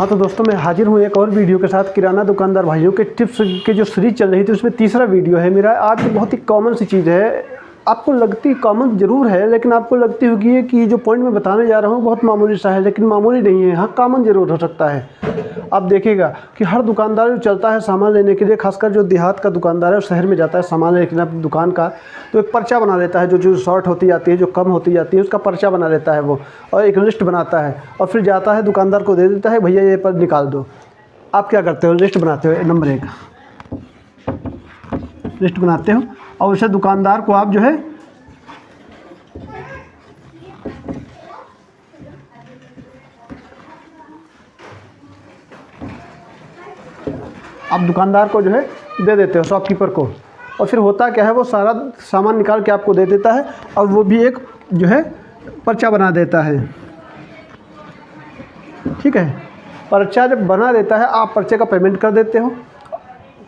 हाँ तो दोस्तों, मैं हाजिर हूँ एक और वीडियो के साथ। किराना दुकानदार भाइयों के टिप्स की जो सीरीज चल रही थी उसमें तीसरा वीडियो है मेरा। आज बहुत ही कॉमन सी चीज़ है, आपको लगती कॉमन ज़रूर है, लेकिन आपको लगती होगी कि जो पॉइंट मैं बताने जा रहा हूँ बहुत मामूली सा है, लेकिन मामूली नहीं है। हाँ, कॉमन ज़रूर हो सकता है। आप देखिएगा कि हर दुकानदार जो चलता है सामान लेने के लिए, खासकर जो देहात का दुकानदार है, शहर में जाता है सामान लेने के लिए अपनी दुकान का, तो एक पर्चा बना लेता है। जो शॉर्ट होती जाती है, जो कम होती जाती है, उसका पर्चा बना लेता है वो, और एक लिस्ट बनाता है और फिर जाता है दुकानदार को दे देता है, भैया ये पर निकाल दो। आप क्या करते हो? लिस्ट बनाते हो, नंबर 1 लिस्ट बनाते हो और उसे दुकानदार को आप जो है जो है दे देते हो शॉपकीपर को। और फिर होता क्या है, वो सारा सामान निकाल के आपको दे देता है और वो भी एक जो है पर्चा बना देता है। ठीक है, पर्चा जब बना देता है, आप पर्चे का पेमेंट कर देते हो,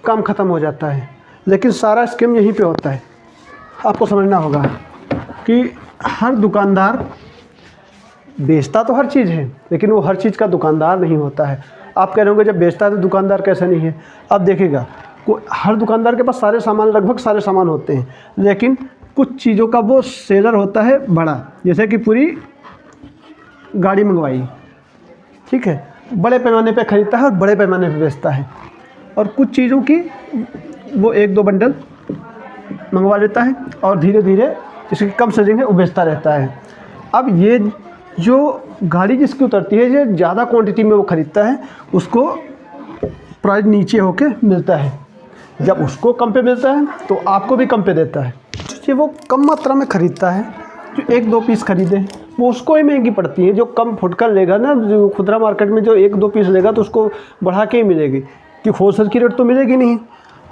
काम ख़त्म हो जाता है। लेकिन सारा स्कीम यहीं पे होता है। आपको समझना होगा कि हर दुकानदार बेचता तो हर चीज़ है, लेकिन वो हर चीज़ का दुकानदार नहीं होता है। आप कह रहे होंगे जब बेचता है तो दुकानदार कैसे नहीं है? आप देखिएगा, हर दुकानदार के पास सारे सामान, लगभग सारे सामान होते हैं, लेकिन कुछ चीज़ों का वो सेलर होता है बड़ा, जैसे कि पूरी गाड़ी मंगवाई, ठीक है, बड़े पैमाने पे ख़रीदता है और बड़े पैमाने पे बेचता है। और कुछ चीज़ों की वो 1-2 बंडल मंगवा लेता है और धीरे धीरे जिसकी कम सेलिंग है वो बेचता रहता है। अब ये जो गाड़ी जिसकी उतरती है, ये ज़्यादा क्वांटिटी में वो ख़रीदता है, उसको प्राइस नीचे होके मिलता है। जब उसको कम पे मिलता है तो आपको भी कम पे देता है। जो वो कम मात्रा में ख़रीदता है, जो 1-2 पीस ख़रीदे, वो उसको ही महंगी पड़ती है। जो कम फुटकर लेगा ना, जो खुदरा मार्केट में जो 1-2 पीस लेगा तो उसको बढ़ा के ही मिलेगी, कि होलसेल की रेट तो मिलेगी नहीं।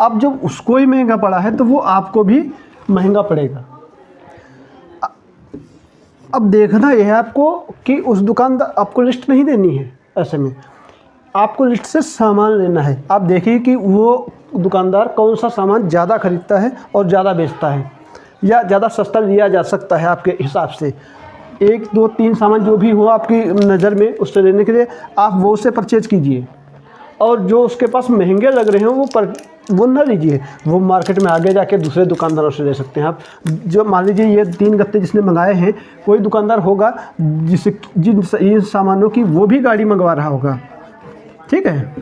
अब जब उसको ही महंगा पड़ा है तो वो आपको भी महंगा पड़ेगा। अब देखना यह है आपको कि उस दुकानदार, आपको लिस्ट नहीं देनी है, ऐसे में आपको लिस्ट से सामान लेना है। आप देखिए कि वो दुकानदार कौन सा सामान ज़्यादा ख़रीदता है और ज़्यादा बेचता है, या ज़्यादा सस्ता लिया जा सकता है आपके हिसाब से। 1-2-3 सामान जो भी हो आपकी नज़र में, उससे लेने के लिए आप वो से परचेज़ कीजिए। और जो उसके पास महंगे लग रहे हैं वो ना लीजिए, वो मार्केट में आगे जाके दूसरे दुकानदारों से ले सकते हैं आप। जो मान लीजिए ये 3 गत्ते जिसने मंगाए हैं, कोई दुकानदार होगा जिन सामानों की वो भी गाड़ी मंगवा रहा होगा, ठीक है।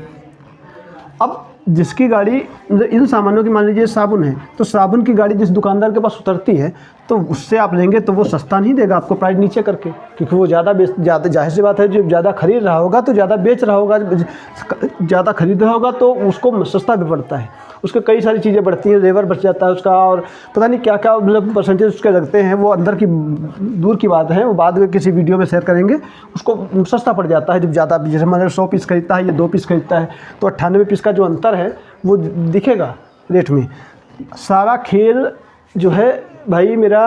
अब जिसकी गाड़ी, इन सामानों की मान लीजिए साबुन है, तो साबुन की गाड़ी जिस दुकानदार के पास उतरती है, तो उससे आप लेंगे तो वो सस्ता नहीं देगा आपको, प्राइस नीचे करके, क्योंकि वो ज़्यादा जाहिर सी बात है, जो ज़्यादा खरीद रहा होगा तो ज़्यादा बेच रहा होगा, ज़्यादा खरीद रहा होगा तो उसको सस्ता भी पड़ता है। उसके कई सारी चीज़ें बढ़ती हैं, लेबर बच जाता है उसका, और पता नहीं क्या क्या मतलब परसेंटेज उसके लगते हैं, वो अंदर की दूर की बात है, वो बाद में किसी वीडियो में शेयर करेंगे। उसको सस्ता पड़ जाता है जब ज़्यादा, जैसे मतलब 100 पीस खरीदता है या 2 पीस खरीदता है, तो 98 पीस का जो अंतर है वो दिखेगा रेट में। सारा खेल जो है भाई मेरा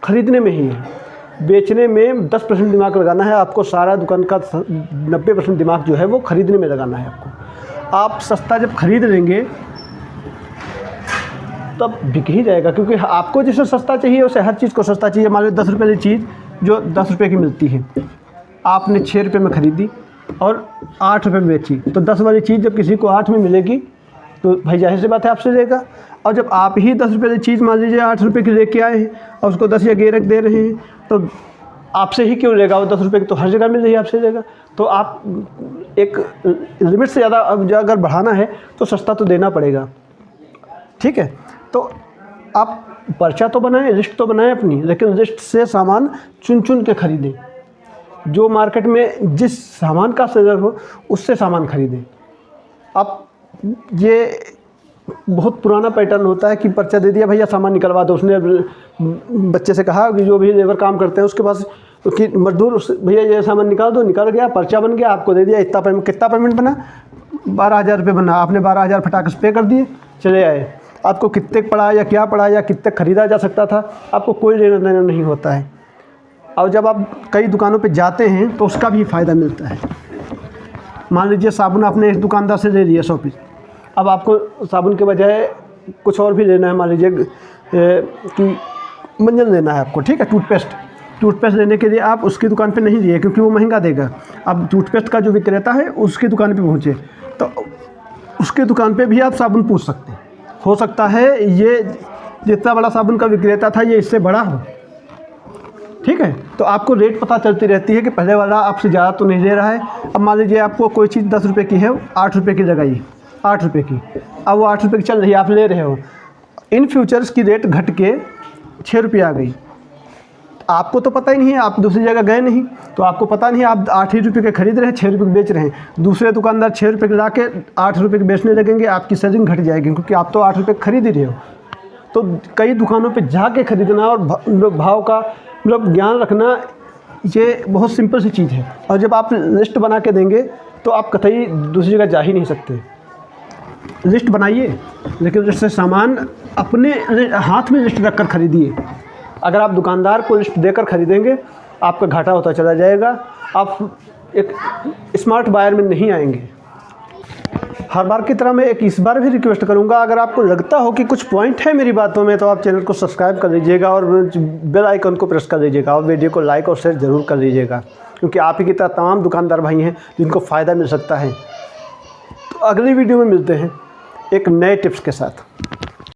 ख़रीदने में ही है। बेचने में 10% दिमाग लगाना है आपको, सारा दुकान का 90% दिमाग जो है वो ख़रीदने में लगाना है आपको। आप सस्ता जब ख़रीद लेंगे तब बिक ही जाएगा, क्योंकि आपको जिसे सस्ता चाहिए उसे हर चीज़ को सस्ता चाहिए। मान लो 10 रुपये की चीज़ जो 10 रुपये की मिलती है, आपने 6 रुपये में ख़रीदी और 8 रुपये में बेची, तो 10 वाली चीज़ जब किसी को 8 में मिलेगी तो भाई जाहिर सी बात है आपसे लेगा। और जब आप ही 10 रुपये की चीज़ मान लीजिए 8 रुपये की लेके आए हैं और उसको 10 या 11 दे रहे हैं, तो आपसे ही क्यों लेगा? वो 10 रुपये की तो हर जगह मिल रही है, आपसे लेगा। तो आप एक लिमिट से ज़्यादा अब अगर बढ़ाना है तो सस्ता तो देना पड़ेगा, ठीक है। तो आप पर्चा तो बनाएं, लिस्ट तो बनाएं अपनी, लेकिन लिस्ट से सामान चुन चुन के ख़रीदें। जो मार्केट में जिस सामान का सेलर हो उससे सामान ख़रीदें। आप ये बहुत पुराना पैटर्न होता है कि पर्चा दे दिया, भैया सामान निकलवा दो। उसने बच्चे से कहा कि जो भी लेबर काम करते हैं उसके पास कि मजदूर, भैया ये सामान निकाल दो, निकल गया, पर्चा बन गया, आपको दे दिया। इतना पेमेंट, कितना पेमेंट बना? 12,000 रुपये बना। आपने 12,000 फटाक से पे कर दिए, चले आए। आपको कितने पड़ा या क्या पड़ा या कितने ख़रीदा जा सकता था, आपको कोई लेना देना नहीं होता है। और जब आप कई दुकानों पे जाते हैं तो उसका भी फ़ायदा मिलता है। मान लीजिए साबुन आपने इस दुकानदार से ले लिया 100 पीस, अब आपको साबुन के बजाय कुछ और भी लेना है, मान लीजिए कि मंजन लेना है आपको, ठीक है, टूथपेस्ट। टूथपेस्ट लेने के लिए आप उसकी दुकान पे नहीं जाइए क्योंकि वो महंगा देगा। आप टूथपेस्ट का जो विक्रेता है उसकी दुकान पे पहुँचे, तो उसकी दुकान पे भी आप साबुन पूछ सकते हैं। हो सकता है ये जितना बड़ा साबुन का विक्रेता था ये इससे बड़ा हो, ठीक है। तो आपको रेट पता चलती रहती है कि पहले वाला आपसे ज़्यादा तो नहीं ले रहा है। अब मान लीजिए आपको कोई चीज़ 10 रुपये की है, 8 रुपये की लगाई, 8 रुपये की, अब वो 8 रुपये की चल रही है, आप ले रहे हो। इन फ्यूचर्स की रेट घट के 6 रुपये आ गई, आपको तो पता ही नहीं है, आप दूसरी जगह गए नहीं, तो आपको पता नहीं, आप 8 ही रुपये के खरीद रहे हैं, 6 रुपये के बेच रहे हैं। दूसरे दुकानदार 6 रुपये के ला के 8 रुपये के बेचने लगेंगे, आपकी सेलिंग घट जाएगी क्योंकि आप तो 8 रुपये खरीद ही रहे हो। तो कई दुकानों पे जाके खरीदना और भाव का मतलब ज्ञान रखना, ये बहुत सिंपल सी चीज़ है। और जब आप लिस्ट बना के देंगे तो आप कतई दूसरी जगह जा ही नहीं सकते। लिस्ट बनाइए, लेकिन लिस्ट से सामान अपने हाथ में लिस्ट रख कर खरीदिए। अगर आप दुकानदार को लिस्ट देकर खरीदेंगे आपका घाटा होता चला जाएगा, आप एक स्मार्ट बायर में नहीं आएंगे। हर बार की तरह मैं एक इस बार भी रिक्वेस्ट करूंगा, अगर आपको लगता हो कि कुछ पॉइंट है मेरी बातों में तो आप चैनल को सब्सक्राइब कर लीजिएगा और बेल आइकन को प्रेस कर लीजिएगा और वीडियो को लाइक और शेयर ज़रूर कर लीजिएगा, क्योंकि आप ही की तरह तमाम दुकानदार भाई हैं जिनको फ़ायदा मिल सकता है। तो अगली वीडियो में मिलते हैं एक नए टिप्स के साथ।